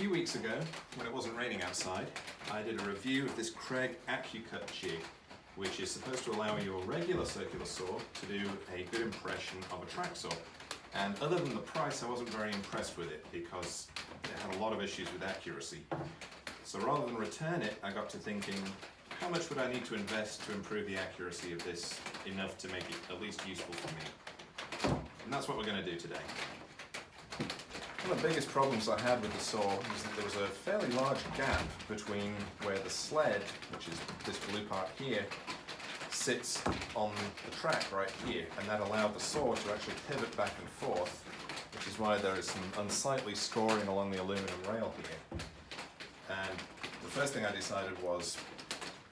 few weeks ago, when it wasn't raining outside, I did a review of this Kreg Accu-Cut jig, which is supposed to allow your regular circular saw to do a good impression of a track saw. And other than the price, I wasn't very impressed with it because it had a lot of issues with accuracy. So rather than return it, I got to thinking, how much would I need to invest to improve the accuracy of this enough to make it at least useful for me? And that's what we're going to do today. One of the biggest problems I had with the saw was that there was a fairly large gap between where the sled, which is this blue part here, sits on the track right here, and that allowed the saw to actually pivot back and forth, which is why there is some unsightly scoring along the aluminum rail here. And the first thing I decided was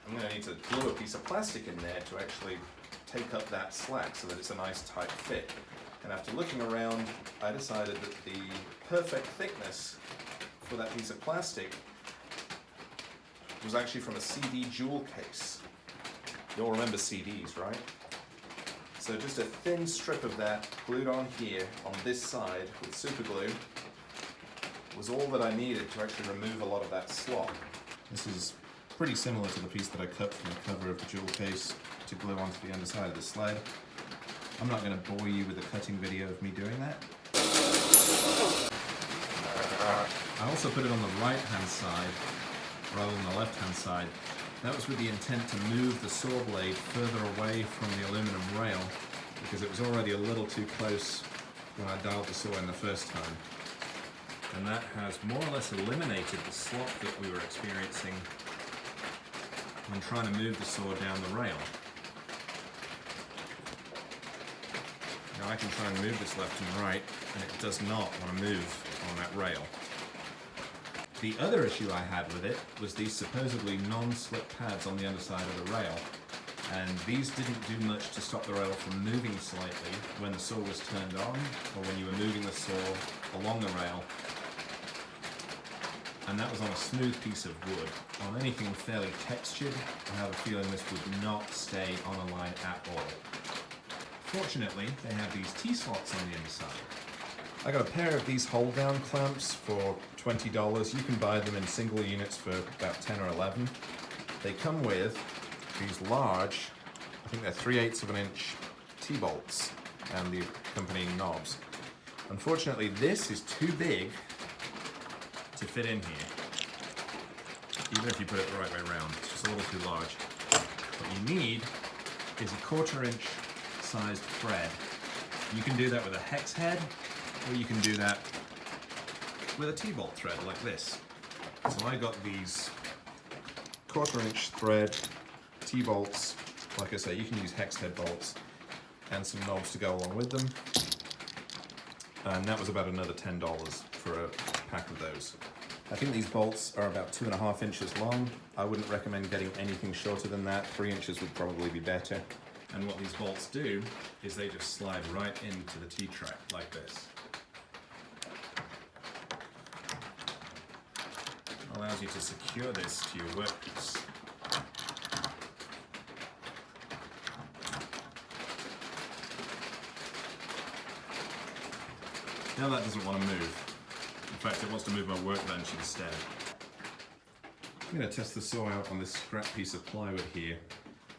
I'm going to need to glue a piece of plastic in there to actually take up that slack so that it's a nice tight fit. And after looking around, I decided that the perfect thickness for that piece of plastic was actually from a CD jewel case. You'll remember CDs, right? So just a thin strip of that glued on here on this side with super glue was all that I needed to actually remove a lot of that slop. This is pretty similar to the piece that I cut from the cover of the jewel case to glue onto the underside of the sled. I'm not going to bore you with a cutting video of me doing that. I also put it on the right hand side rather than the left hand side. That was with the intent to move the saw blade further away from the aluminum rail because it was already a little too close when I dialed the saw in the first time. And that has more or less eliminated the slop that we were experiencing when trying to move the saw down the rail. Now I can try and move this left and right, and it does not want to move on that rail. The other issue I had with it was these supposedly non-slip pads on the underside of the rail, and these didn't do much to stop the rail from moving slightly when the saw was turned on or when you were moving the saw along the rail. And that was on a smooth piece of wood. On anything fairly textured, I have a feeling this would not stay on a line at all. Fortunately, they have these T-slots on the inside. I got a pair of these hold-down clamps for $20. You can buy them in single units for about 10 or 11. They come with these large, I think they're 3/8 of an inch T-bolts and the accompanying knobs. Unfortunately, this is too big to fit in here. Even if you put it the right way around, it's just a little too large. What you need is a 1/4 inch sized thread. You can do that with a hex head, or you can do that with a T-bolt thread like this. So I got these 1/4 inch thread T-bolts. Like I say, you can use hex head bolts and some knobs to go along with them. And that was about another $10 for a pack of those. I think these bolts are about 2.5 inches long. I wouldn't recommend getting anything shorter than that. 3 inches would probably be better. And what these bolts do is they just slide right into the T-track like this. It allows you to secure this to your workpiece. Now that doesn't want to move. In fact, it wants to move my workbench instead. I'm going to test the saw out on this scrap piece of plywood here.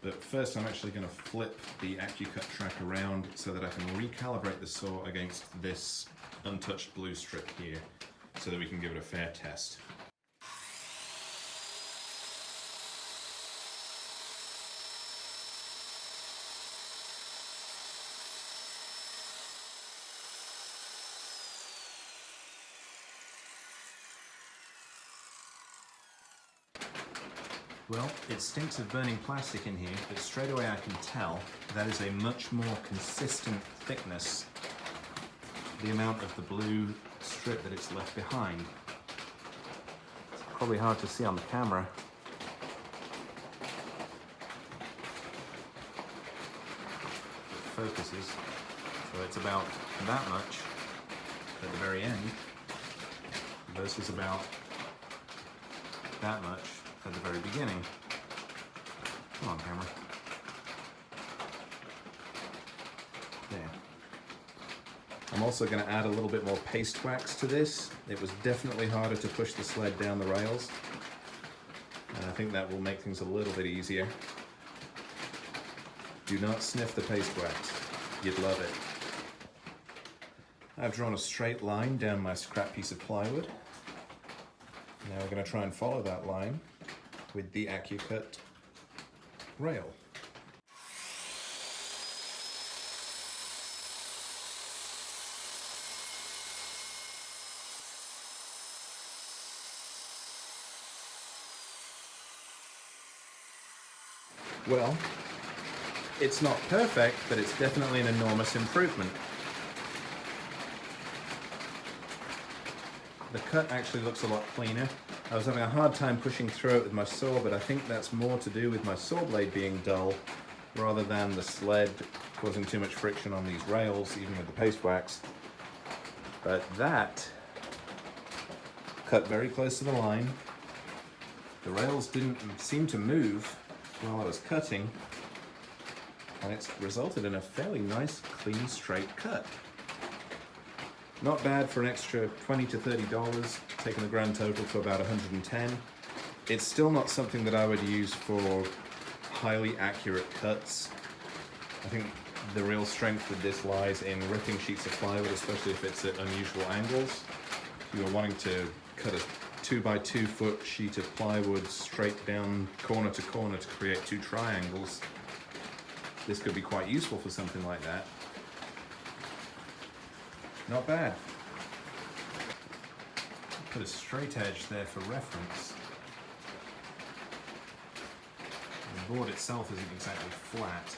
But first I'm actually going to flip the Accu-Cut track around so that I can recalibrate the saw against this untouched blue strip here so that we can give it a fair test. Well, it stinks of burning plastic in here, but straight away I can tell that is a much more consistent thickness, the amount of the blue strip that it's left behind. It's probably hard to see on the camera. It focuses, so it's about that much at the very end versus about that much at the very beginning. Come on, camera. There. I'm also going to add a little bit more paste wax to this. It was definitely harder to push the sled down the rails, and I think that will make things a little bit easier. Do not sniff the paste wax, you'd love it. I've drawn a straight line down my scrap piece of plywood. Now we're going to try and follow that line with the Accu-Cut rail. Well, it's not perfect, but it's definitely an enormous improvement. The cut actually looks a lot cleaner. I was having a hard time pushing through it with my saw, but I think that's more to do with my saw blade being dull rather than the sled causing too much friction on these rails, even with the paste wax. But that cut very close to the line. The rails didn't seem to move while I was cutting, and it's resulted in a fairly nice, clean, straight cut. Not bad for an extra $20 to $30, taking the grand total to about $110. It's still not something that I would use for highly accurate cuts. I think the real strength with this lies in ripping sheets of plywood, especially if it's at unusual angles. If you were wanting to cut a 2x2 foot sheet of plywood straight down corner to corner to create two triangles, this could be quite useful for something like that. Not bad. Put a straight edge there for reference. The board itself isn't exactly flat,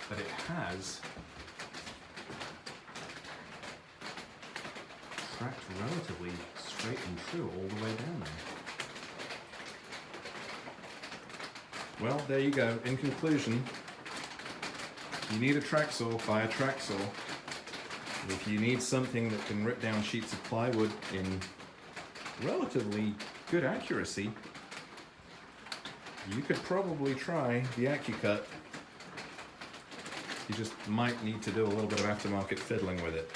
but it has tracked relatively straight and true all the way down there. Well, there you go. In conclusion, you need a track saw, buy a track saw. If you need something that can rip down sheets of plywood in relatively good accuracy, you could probably try the Accu-Cut. You just might need to do a little bit of aftermarket fiddling with it.